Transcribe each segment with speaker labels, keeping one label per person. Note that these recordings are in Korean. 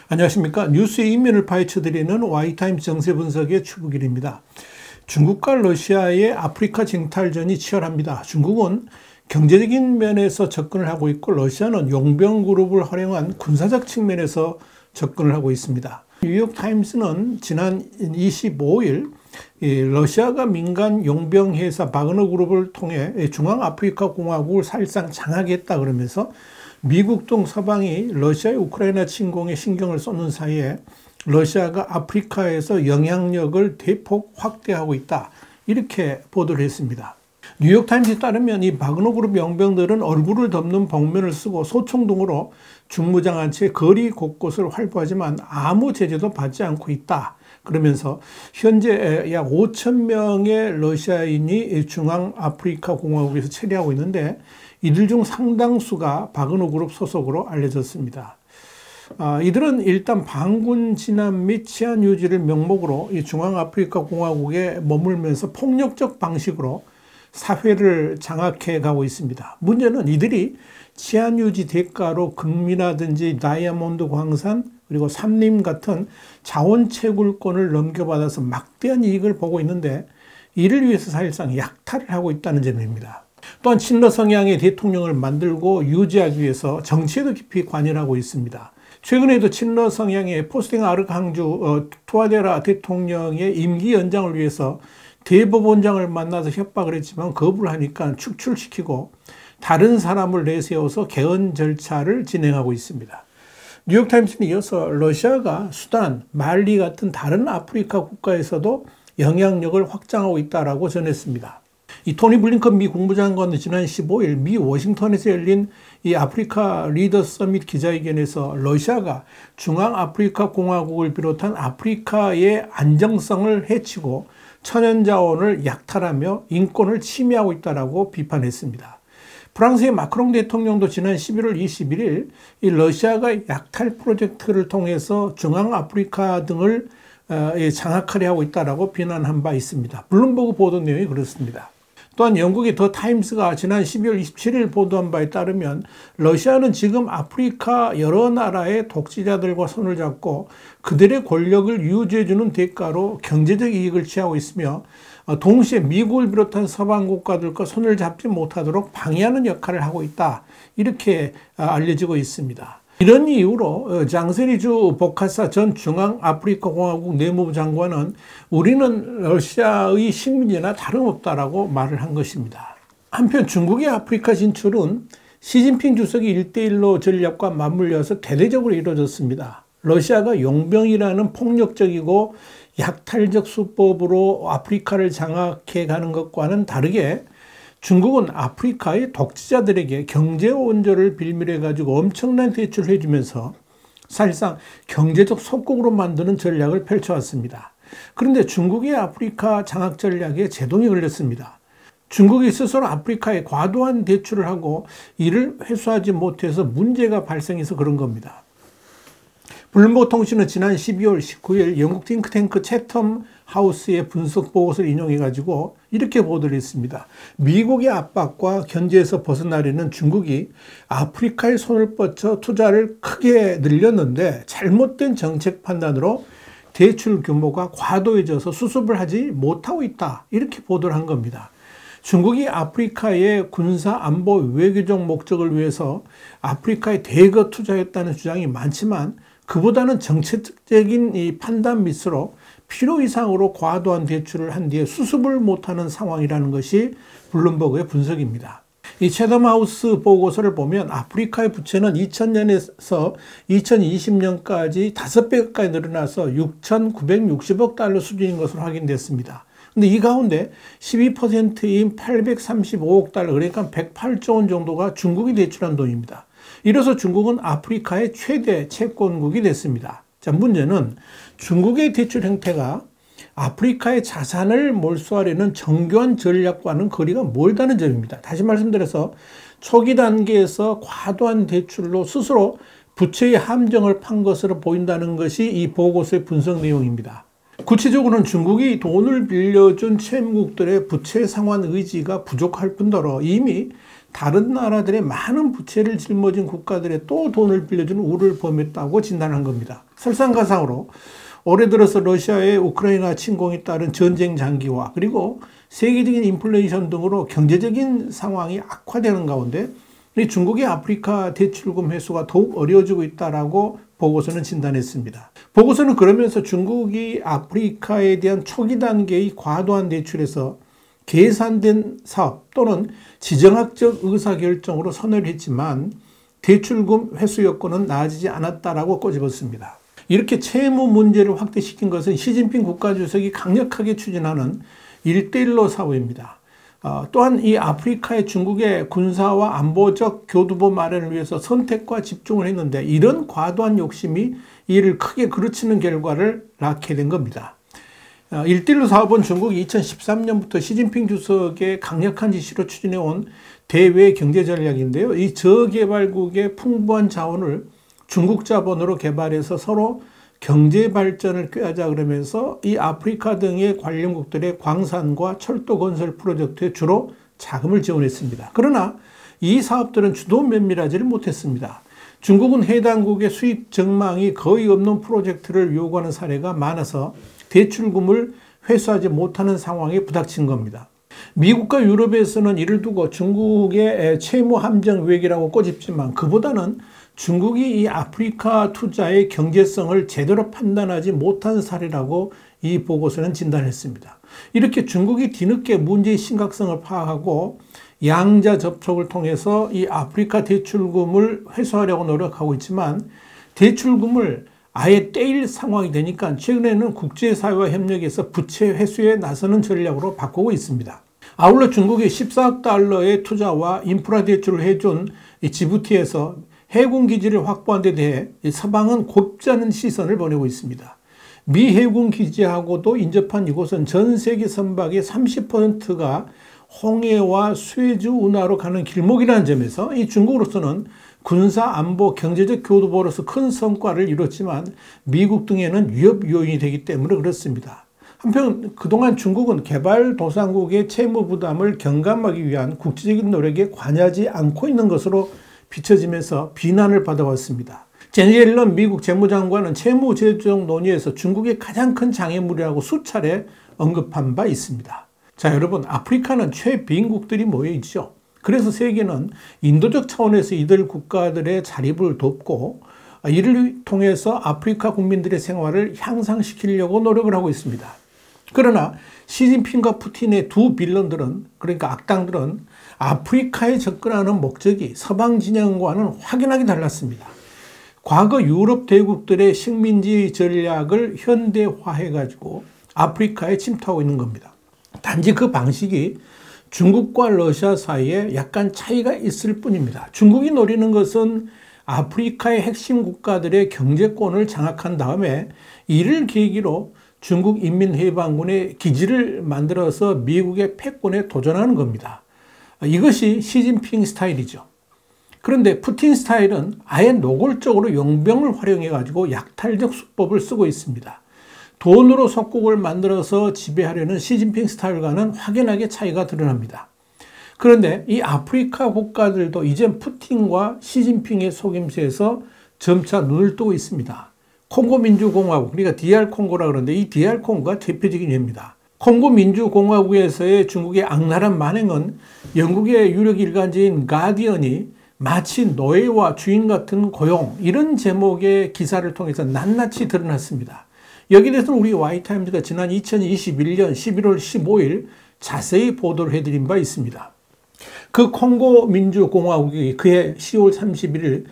Speaker 1: 안녕하십니까. 뉴스의 이면을 파헤쳐드리는 와이타임스 정세분석의 추부길입니다. 중국과 러시아의 아프리카 쟁탈전이 치열합니다. 중국은 경제적인 면에서 접근을 하고 있고 러시아는 용병그룹을 활용한 군사적 측면에서 접근을 하고 있습니다. 뉴욕타임스는 지난 25일 러시아가 민간 용병회사 바그너그룹을 통해 중앙아프리카 공화국을 사실상 장악했다 그러면서 미국 등 서방이 러시아의 우크라이나 침공에 신경을 쏟는 사이에 러시아가 아프리카에서 영향력을 대폭 확대하고 있다. 이렇게 보도를 했습니다. 뉴욕타임스에 따르면 이 바그너그룹 용병들은 얼굴을 덮는 복면을 쓰고 소총 등으로 중무장한 채 거리 곳곳을 활보하지만 아무 제재도 받지 않고 있다. 그러면서 현재 약 5천 명의 러시아인이 중앙아프리카 공화국에서 체류하고 있는데 이들 중 상당수가 바그너그룹 소속으로 알려졌습니다. 이들은 일단 반군 진압 및 치안 유지를 명목으로 이 중앙아프리카 공화국에 머물면서 폭력적 방식으로 사회를 장악해 가고 있습니다. 문제는 이들이 치안 유지 대가로 금이라든지 다이아몬드 광산 그리고 산림 같은 자원 채굴권을 넘겨받아서 막대한 이익을 보고 있는데 이를 위해서 사실상 약탈을 하고 있다는 점입니다. 또한 친러 성향의 대통령을 만들고 유지하기 위해서 정치에도 깊이 관여를 하고 있습니다. 최근에도 친러 성향의 포스팅 아르캉주 투아데라 대통령의 임기 연장을 위해서 대법원장을 만나서 협박을 했지만 거부를 하니까 축출시키고 다른 사람을 내세워서 개헌 절차를 진행하고 있습니다. 뉴욕타임스는 이어서 러시아가 수단, 말리 같은 다른 아프리카 국가에서도 영향력을 확장하고 있다고 전했습니다. 이 토니 블링컨 미 국무장관은 지난 15일 미 워싱턴에서 열린 이 아프리카 리더 서밋 기자회견에서 러시아가 중앙아프리카 공화국을 비롯한 아프리카의 안정성을 해치고 천연자원을 약탈하며 인권을 침해하고 있다고 비판했습니다. 프랑스의 마크롱 대통령도 지난 11월 21일 이 러시아가 약탈 프로젝트를 통해서 중앙아프리카 등을 장악하려 하고 있다고 비난한 바 있습니다. 블룸버그 보도 내용이 그렇습니다. 또한 영국의 더 타임스가 지난 12월 27일 보도한 바에 따르면 러시아는 지금 아프리카 여러 나라의 독재자들과 손을 잡고 그들의 권력을 유지해주는 대가로 경제적 이익을 취하고 있으며 동시에 미국을 비롯한 서방 국가들과 손을 잡지 못하도록 방해하는 역할을 하고 있다. 이렇게 알려지고 있습니다. 이런 이유로 장세리주 보카사 전 중앙아프리카 공화국 내무부 장관은 우리는 러시아의 식민지나 다름없다라고 말을 한 것입니다. 한편 중국의 아프리카 진출은 시진핑 주석의 1대1로 전략과 맞물려서 대대적으로 이루어졌습니다. 러시아가 용병이라는 폭력적이고 약탈적 수법으로 아프리카를 장악해 가는 것과는 다르게 중국은 아프리카의 독재자들에게 경제 원조를 빌미해 가지고 엄청난 대출을 해주면서 사실상 경제적 속국으로 만드는 전략을 펼쳐왔습니다. 그런데 중국의 아프리카 장악 전략에 제동이 걸렸습니다. 중국이 스스로 아프리카에 과도한 대출을 하고 이를 회수하지 못해서 문제가 발생해서 그런 겁니다. 블룸버그 통신은 지난 12월 19일 영국 띵크탱크 채텀 하우스의 분석 보고서를 인용해가지고 이렇게 보도를 했습니다. 미국의 압박과 견제에서 벗어나려는 중국이 아프리카에 손을 뻗쳐 투자를 크게 늘렸는데 잘못된 정책 판단으로 대출 규모가 과도해져서 수습을 하지 못하고 있다. 이렇게 보도를 한 겁니다. 중국이 아프리카의 군사 안보 외교적 목적을 위해서 아프리카에 대거 투자했다는 주장이 많지만 그보다는 정책적인 이 판단 미스로 필요 이상으로 과도한 대출을 한 뒤에 수습을 못하는 상황이라는 것이 블룸버그의 분석입니다. 이 채덤하우스 보고서를 보면 아프리카의 부채는 2000년에서 2020년까지 5배 가까이 늘어나서 6,960억 달러 수준인 것으로 확인됐습니다. 근데 이 가운데 12%인 835억 달러, 그러니까 108조 원 정도가 중국이 대출한 돈입니다. 이로써 중국은 아프리카의 최대 채권국이 됐습니다. 자, 문제는 중국의 대출 형태가 아프리카의 자산을 몰수하려는 정교한 전략과는 거리가 멀다는 점입니다. 다시 말씀드려서 초기 단계에서 과도한 대출로 스스로 부채의 함정을 판 것으로 보인다는 것이 이 보고서의 분석 내용입니다. 구체적으로는 중국이 돈을 빌려준 채무국들의 부채 상환 의지가 부족할 뿐더러 이미 다른 나라들의 많은 부채를 짊어진 국가들의 또 돈을 빌려준 우를 범했다고 진단한 겁니다. 설상가상으로 올해 들어서 러시아의 우크라이나 침공에 따른 전쟁 장기화 그리고 세계적인 인플레이션 등으로 경제적인 상황이 악화되는 가운데 중국의 아프리카 대출금 회수가 더욱 어려워지고 있다라고 보고서는 진단했습니다. 보고서는 그러면서 중국이 아프리카에 대한 초기 단계의 과도한 대출에서 계산된 사업 또는 지정학적 의사결정으로 선회를 했지만 대출금 회수 여건은 나아지지 않았다라고 꼬집었습니다. 이렇게 채무 문제를 확대시킨 것은 시진핑 국가주석이 강력하게 추진하는 1:1로 사고입니다. 또한 이 아프리카의 중국의 군사와 안보적 교두보 마련을 위해서 선택과 집중을 했는데 이런 과도한 욕심이 이를 크게 그르치는 결과를 낳게 된 겁니다. 1:1로 사업은 중국이 2013년부터 시진핑 주석의 강력한 지시로 추진해온 대외 경제 전략인데요. 이 저개발국의 풍부한 자원을 중국 자본으로 개발해서 서로 경제 발전을 꾀하자 그러면서 이 아프리카 등의 관련국들의 광산과 철도 건설 프로젝트에 주로 자금을 지원했습니다. 그러나 이 사업들은 주도 면밀하지를 못했습니다. 중국은 해당국의 수입 전망이 거의 없는 프로젝트를 요구하는 사례가 많아서 대출금을 회수하지 못하는 상황에 부닥친 겁니다. 미국과 유럽에서는 이를 두고 중국의 채무 함정 위기라고 꼬집지만 그보다는 중국이 이 아프리카 투자의 경제성을 제대로 판단하지 못한 사례라고 이 보고서는 진단했습니다. 이렇게 중국이 뒤늦게 문제의 심각성을 파악하고 양자 접촉을 통해서 이 아프리카 대출금을 회수하려고 노력하고 있지만 대출금을 아예 떼일 상황이 되니까 최근에는 국제사회와 협력해서 부채 회수에 나서는 전략으로 바꾸고 있습니다. 아울러 중국이 14억 달러의 투자와 인프라 대출을 해준 지부티에서 해군 기지를 확보한 데 대해 서방은 곱지 않은 시선을 보내고 있습니다. 미 해군 기지하고도 인접한 이곳은 전 세계 선박의 30%가 홍해와 수에즈 운하로 가는 길목이라는 점에서 이 중국으로서는 군사, 안보, 경제적 교두보로서 큰 성과를 이뤘지만 미국 등에는 위협 요인이 되기 때문에 그렇습니다. 한편 그동안 중국은 개발도상국의 채무 부담을 경감하기 위한 국제적인 노력에 관여하지 않고 있는 것으로 비춰지면서 비난을 받아왔습니다. 제니 옐런 미국 재무장관은 채무 재정 논의에서 중국의 가장 큰 장애물이라고 수차례 언급한 바 있습니다. 자, 여러분, 아프리카는 최빈국들이 모여 있죠. 그래서 세계는 인도적 차원에서 이들 국가들의 자립을 돕고 이를 통해서 아프리카 국민들의 생활을 향상시키려고 노력을 하고 있습니다. 그러나 시진핑과 푸틴의 두 빌런들은, 그러니까 악당들은 아프리카에 접근하는 목적이 서방 진영과는 확연하게 달랐습니다. 과거 유럽 대국들의 식민지 전략을 현대화해가지고 아프리카에 침투하고 있는 겁니다. 단지 그 방식이 중국과 러시아 사이에 약간 차이가 있을 뿐입니다. 중국이 노리는 것은 아프리카의 핵심 국가들의 경제권을 장악한 다음에 이를 계기로 중국 인민해방군의 기지를 만들어서 미국의 패권에 도전하는 겁니다. 이것이 시진핑 스타일이죠. 그런데 푸틴 스타일은 아예 노골적으로 용병을 활용해가지고 약탈적 수법을 쓰고 있습니다. 돈으로 속국을 만들어서 지배하려는 시진핑 스타일과는 확연하게 차이가 드러납니다. 그런데 이 아프리카 국가들도 이젠 푸틴과 시진핑의 속임수에서 점차 눈을 뜨고 있습니다. 콩고 민주공화국, 그러니까 DR 콩고라 그러는데 이 DR 콩고가 대표적인 예입니다. 콩고 민주공화국에서의 중국의 악랄한 만행은 영국의 유력 일간지인 가디언이 마치 노예와 주인 같은 고용, 이런 제목의 기사를 통해서 낱낱이 드러났습니다. 여기에 대해서는 우리 Y타임즈가 지난 2021년 11월 15일 자세히 보도를 해드린 바 있습니다. 그 콩고 민주공화국이 그해 10월 31일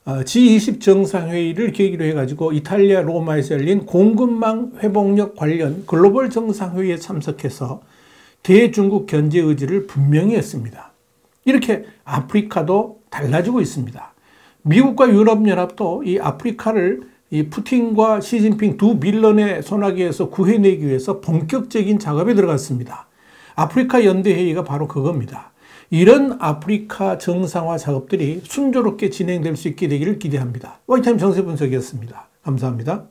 Speaker 1: G20 정상회의를 계기로 해가지고 이탈리아 로마에서 열린 공급망 회복력 관련 글로벌 정상회의에 참석해서 대중국 견제 의지를 분명히 했습니다. 이렇게 아프리카도 달라지고 있습니다. 미국과 유럽연합도 이 아프리카를 이 푸틴과 시진핑 두 빌런의 손아귀에서 구해내기 위해서 본격적인 작업에 들어갔습니다. 아프리카 연대회의가 바로 그겁니다. 이런 아프리카 정상화 작업들이 순조롭게 진행될 수 있게 되기를 기대합니다. Y타임 정세분석이었습니다. 감사합니다.